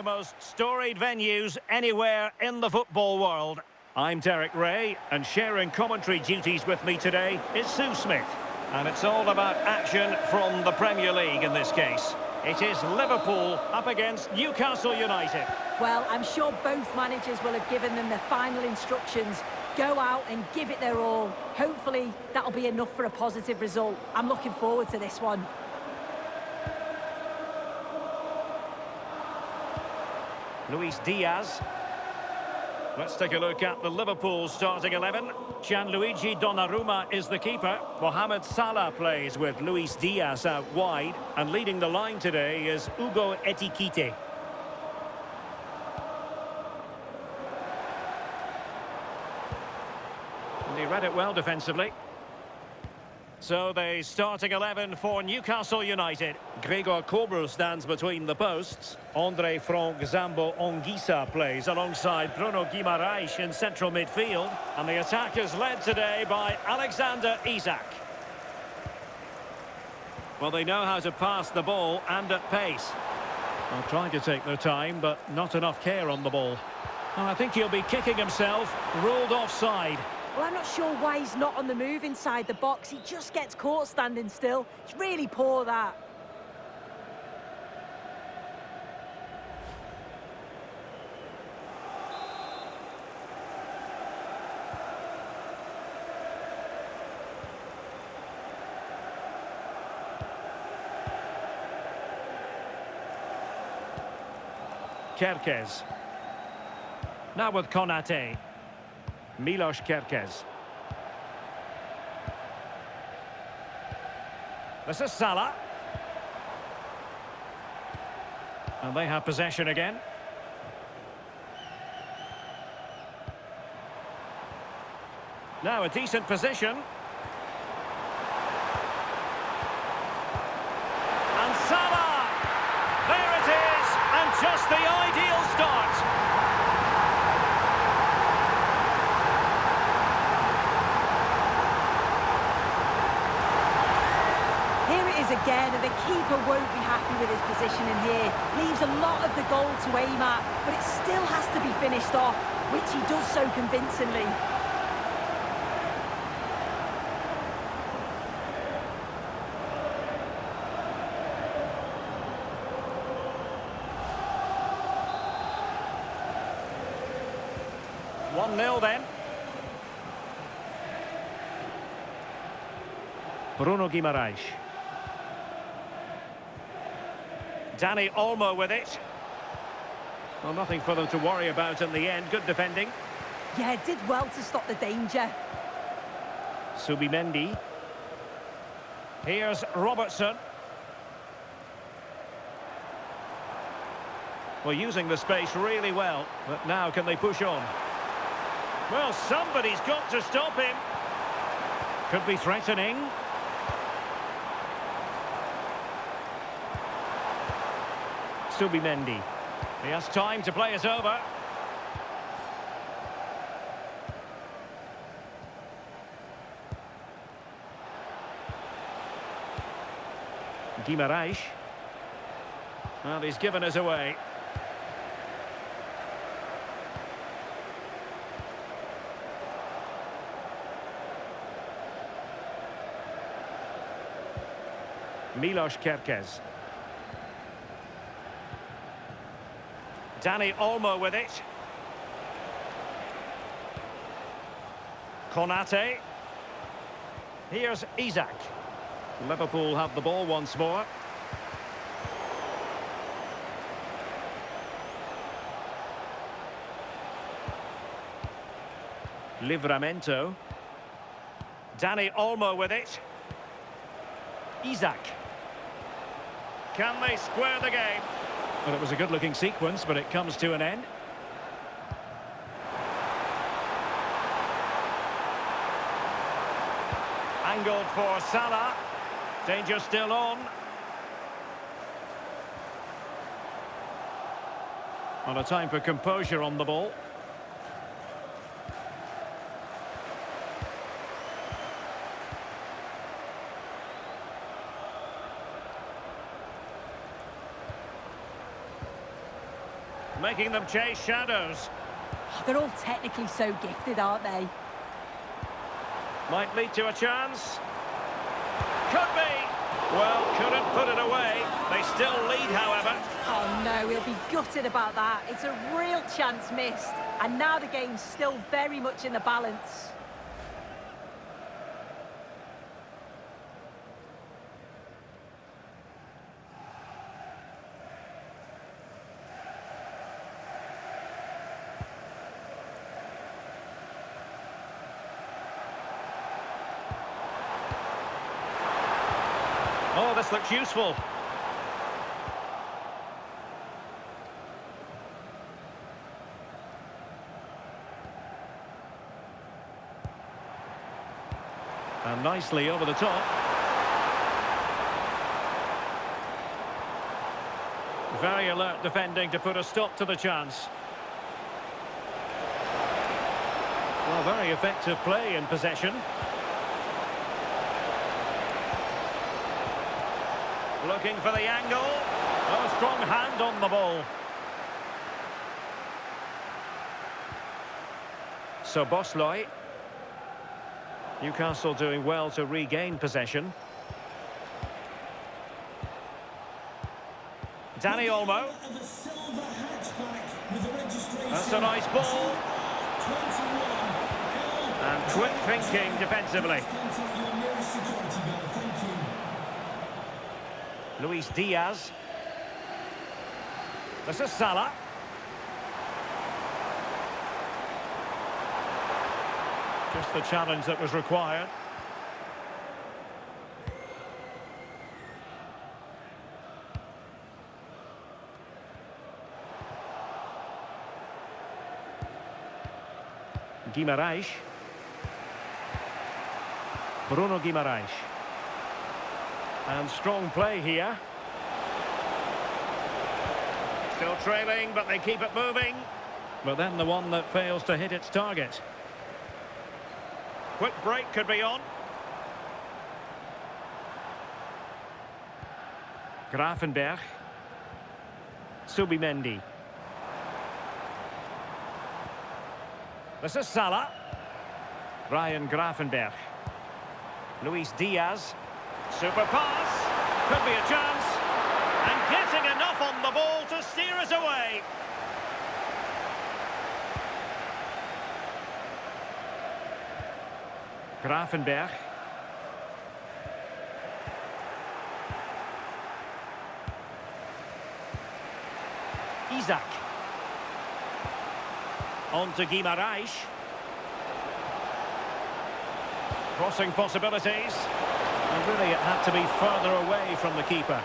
The most storied venues anywhere in the football world. I'm Derek Ray, and sharing commentary duties with me today is Sue Smith. And it's all about action from the Premier League in this case. It is Liverpool up against Newcastle United. Well, I'm sure both managers will have given them their final instructions. Go out and give it their all. Hopefully, that'll be enough for a positive result. I'm looking forward to this one. Luis Diaz. Let's take a look at the Liverpool starting 11. Gianluigi Donnarumma is the keeper. Mohamed Salah plays with Luis Diaz out wide. And leading the line today is Hugo Ekitike. And he read it well defensively. So the starting 11 for Newcastle United. Gregor Kobel stands between the posts. Andre Frank Zambo Anguissa plays alongside Bruno Guimaraes in central midfield. And the attack is led today by Alexander Isak. Well, they know how to pass the ball and at pace. They're trying to take their time, but not enough care on the ball. And I think he'll be kicking himself, ruled offside. Well, I'm not sure why he's not on the move inside the box. He just gets caught standing still. It's really poor, that. Kerkez. Now with Konate. Milos Kerkez. This is Salah. And they have possession again. Now a decent position. And Salah! There it is! And just the ideal start. Again, and the keeper won't be happy with his positioning here. Leaves a lot of the goal to aim at, but it still has to be finished off, which he does so convincingly. One 0 then. Bruno Guimaraes. Dani Olmo with it. Well, nothing for them to worry about in the end. Good defending. Yeah, did well to stop the danger. Subimendi. Here's Robertson. Well, using the space really well. But now can they push on? Well, somebody's got to stop him. Could be threatening. Subimendi. He has time to play it over. Guimaraes. Well, he's given us away. Milos Kerkez. Dani Olmo with it. Konate. Here's Isak. Liverpool have the ball once more. Livramento. Dani Olmo with it. Isak. Can they square the game? Well, it was a good-looking sequence, but it comes to an end. Angled for Salah. Danger still on. On a time for composure on the ball. making them chase shadows. They're all technically so gifted, aren't they? Might lead to a chance. Could be. Well, couldn't put it away. They still lead, however. Oh no, he'll be gutted about that. It's a real chance missed. And now the game's still very much in the balance. Oh, this looks useful. And nicely over the top. Very alert defending to put a stop to the chance. Well, very effective play in possession. Looking for the angle. Oh, strong hand on the ball. So Bosloy. Newcastle doing well to regain possession. Danny Olmo. That's a nice ball. And quick thinking defensively. Luis Diaz. This is Salah. Just the challenge that was required. Guimarães. Bruno Guimarães. And strong play here. Still trailing, but they keep it moving. But then the one that fails to hit its target. Quick break could be on. Gravenberch. Subimendi. This is Salah. Ryan Gravenberch. Luis Diaz. Super pass. Could be a chance. And getting enough on the ball to steer us away. Gravenberch. Isaac. On to Guimarães. Crossing possibilities. And really it had to be further away from the keeper.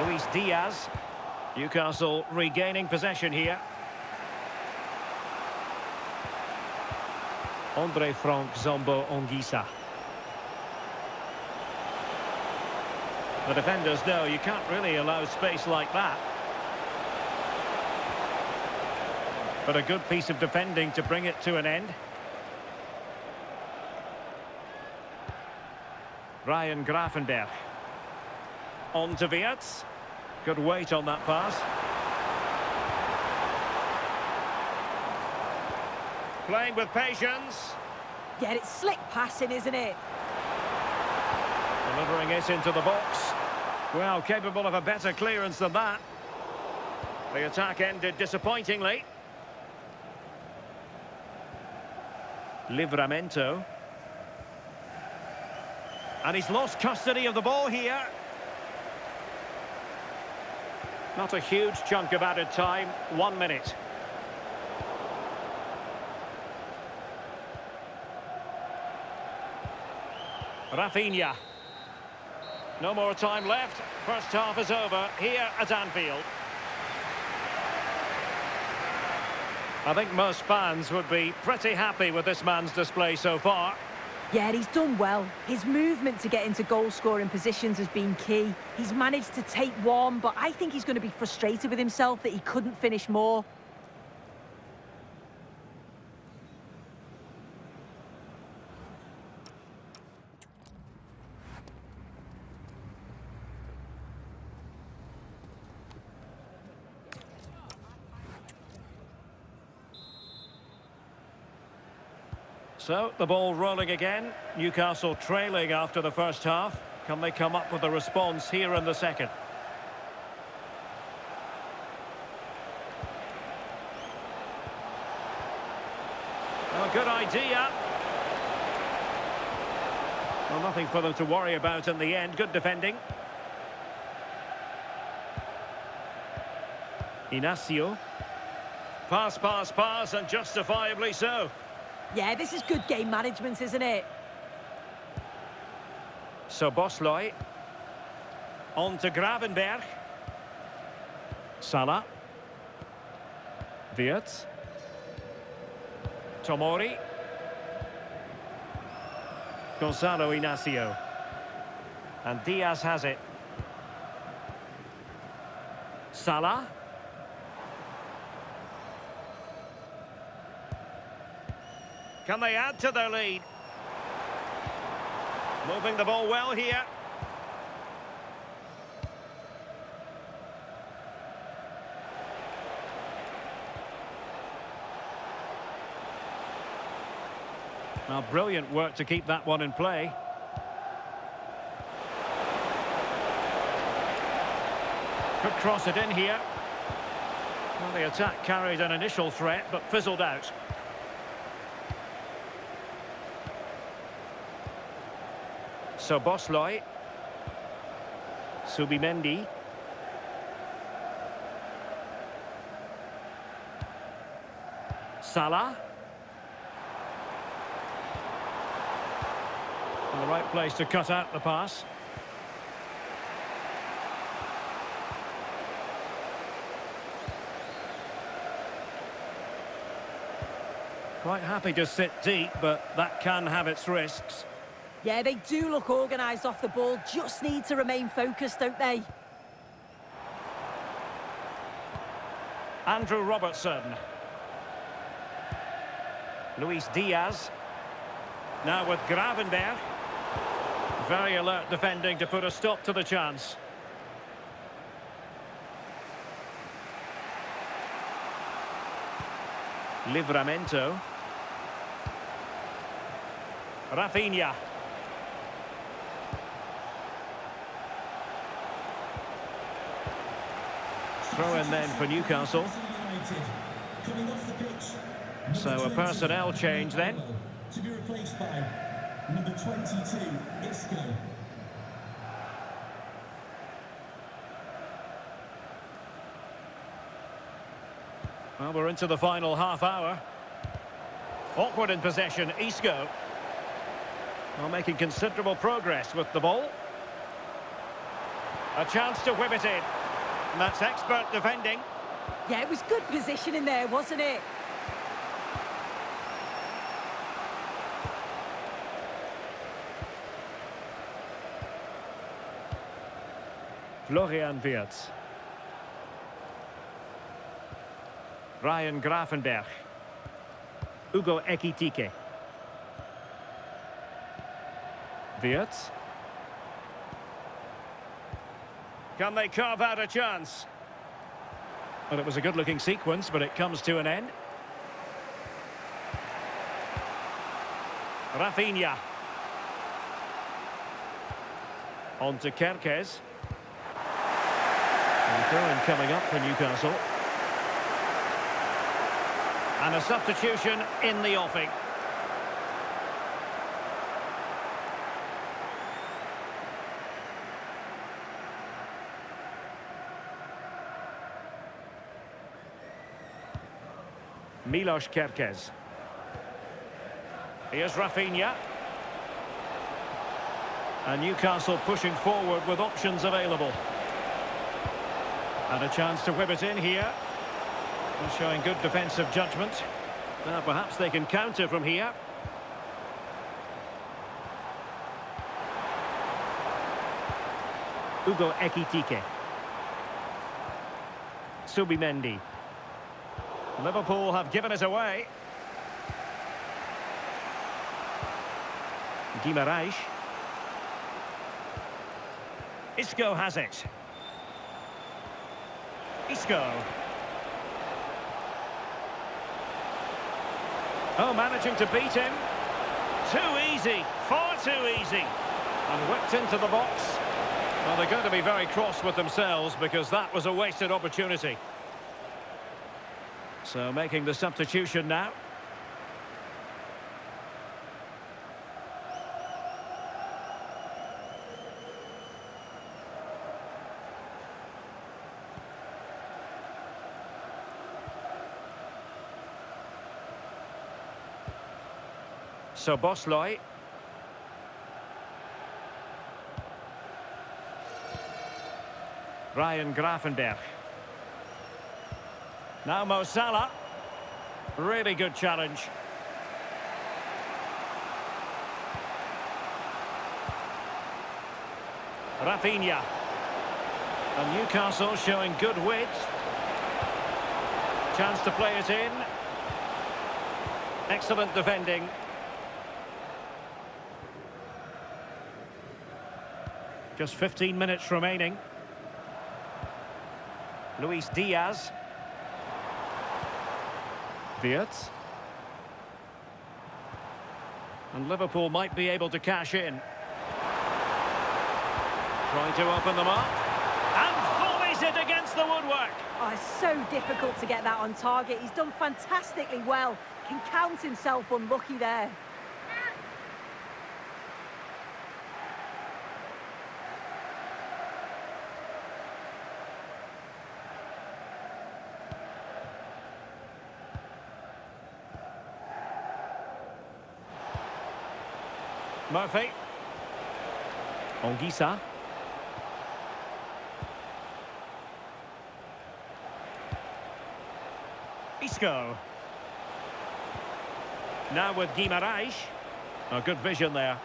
Luis Diaz. Newcastle regaining possession here. Andre Frank Zombo Ongisa. The defenders know you can't really allow space like that. But a good piece of defending to bring it to an end. Ryan Gravenberch. On to Wirtz. Good weight on that pass. Playing with patience. Yeah, it's slick passing, isn't it? Delivering it into the box. Well, capable of a better clearance than that. The attack ended disappointingly. Livramento. And he's lost custody of the ball here. Not a huge chunk of added time. 1 minute. Rafinha. No more time left. First half is over here at Anfield. I think most fans would be pretty happy with this man's display so far. Yeah, he's done well. His movement to get into goal-scoring positions has been key. He's managed to take one, but I think he's going to be frustrated with himself that he couldn't finish more. So, the ball rolling again. Newcastle trailing after the first half. Can they come up with a response here in the second? Oh, good idea. Well, nothing for them to worry about in the end. Good defending. Inacio. Pass, pass, pass, and justifiably so. Yeah, this is good game management, isn't it? So Bosloy. On to Gravenberg. Salah. Wirtz. Tomori. Gonzalo Inacio. And Diaz has it. Salah. Can they add to their lead? Moving the ball well here. Now, brilliant work to keep that one in play. Could cross it in here. Well, the attack carried an initial threat, but fizzled out. So Bosloy. Subimendi. Salah. In the right place to cut out the pass. Quite happy to sit deep, but that can have its risks. Yeah, they do look organised off the ball, just need to remain focused, don't they? Andrew Robertson. Luis Diaz. Now with Gravenberg. Very alert defending to put a stop to the chance. Livramento. Rafinha. Throw in then for Newcastle. So a personnel change then. To be replaced by number 22, Isco. Well, we're into the final half hour. Awkward in possession, Isco. Well, making considerable progress with the ball. A chance to whip it in. And that's expert defending. Yeah, it was good positioning there, wasn't it? Florian Wirtz. Ryan Gravenberg. Ugo Ekitike. Wirtz. Can they carve out a chance? Well, it was a good-looking sequence, but it comes to an end. Rafinha. On to Kerkez. Throw-in coming up for Newcastle. And a substitution in the offing. Milos Kerkez. Here's Rafinha. And Newcastle pushing forward with options available. And a chance to whip it in here. And showing good defensive judgment. Now perhaps they can counter from here. Ugo Ekitike. Subimendi. Liverpool have given it away. Guimaraes. Isco has it. Isco. Oh, managing to beat him. Too easy, far too easy. And whipped into the box. Well, they're going to be very cross with themselves because that was a wasted opportunity. So making the substitution now. So Bosloy. Ryan Gravenberch. Now Mo Salah. Really good challenge. Rafinha. And Newcastle showing good width. Chance to play it in. Excellent defending. Just 15 minutes remaining. Luis Diaz. Wirtz. And Liverpool might be able to cash in. Trying to open them up. And volleys it against the woodwork. Oh, it's so difficult to get that on target. He's done fantastically well. Can count himself unlucky there. Murphy. Ongisa. Isco. Now with Guimaraes. A good vision there.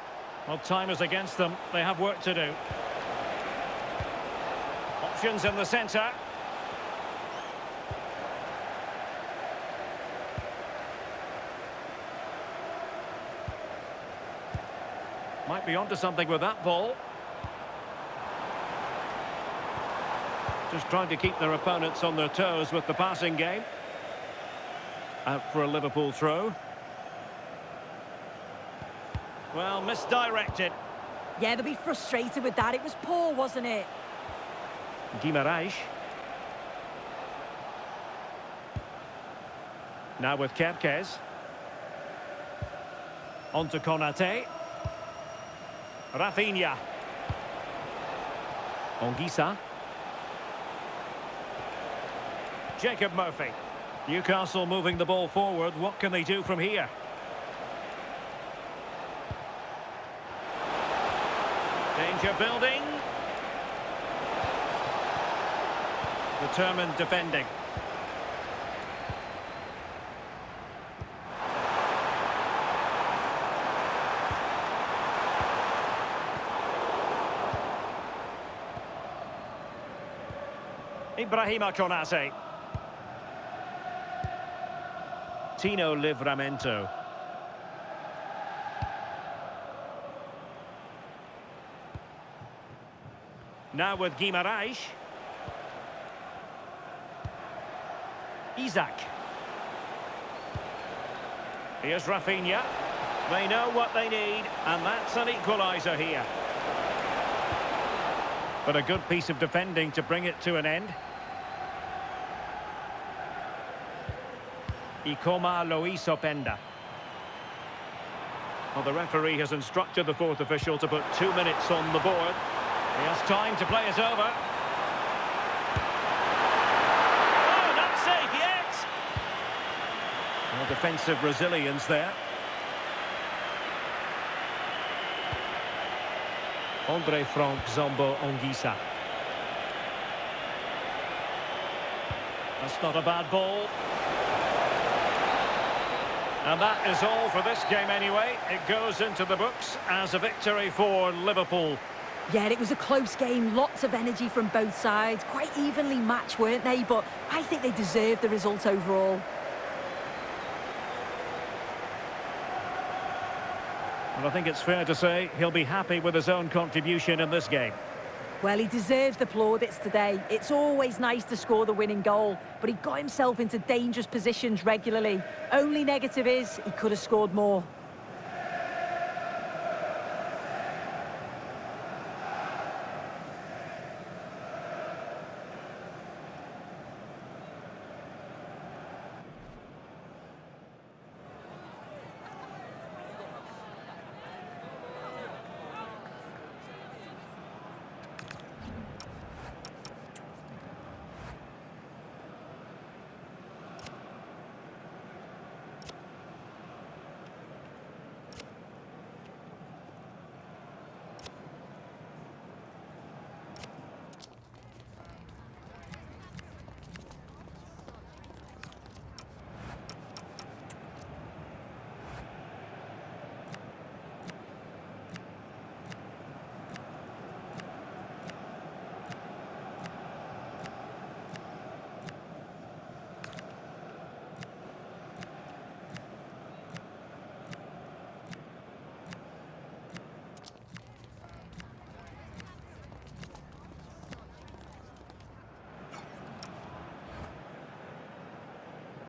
Well, time is against them. They have work to do. Options in the centre. Might be onto something with that ball. Just trying to keep their opponents on their toes with the passing game. Out for a Liverpool throw. Well, misdirected. Yeah, they'll be frustrated with that. It was poor, wasn't it? Guimaraes. Now with Kerkez. On to Konate. Rafinha. Ongisa. Jacob Murphy. Newcastle moving the ball forward. What can they do from here? Danger building. Determined defending. Ibrahima Konate. Tino Livramento. Now with Guimaraes. Isaac. Here's Rafinha. They know what they need, and that's an equaliser here. But a good piece of defending to bring it to an end. Ikoma Lois Openda. Well, the referee has instructed the fourth official to put 2 minutes on the board. He has time to play it over. Oh, not safe yet! Well, defensive resilience there. Andre Frank Zombo Ongisa. That's not a bad ball. And that is all for this game anyway. It goes into the books as a victory for Liverpool. Yeah, it was a close game. Lots of energy from both sides. Quite evenly matched, weren't they? But I think they deserved the result overall. And I think it's fair to say he'll be happy with his own contribution in this game. Well, he deserves the plaudits today. It's always nice to score the winning goal, but he got himself into dangerous positions regularly. Only negative is he could have scored more.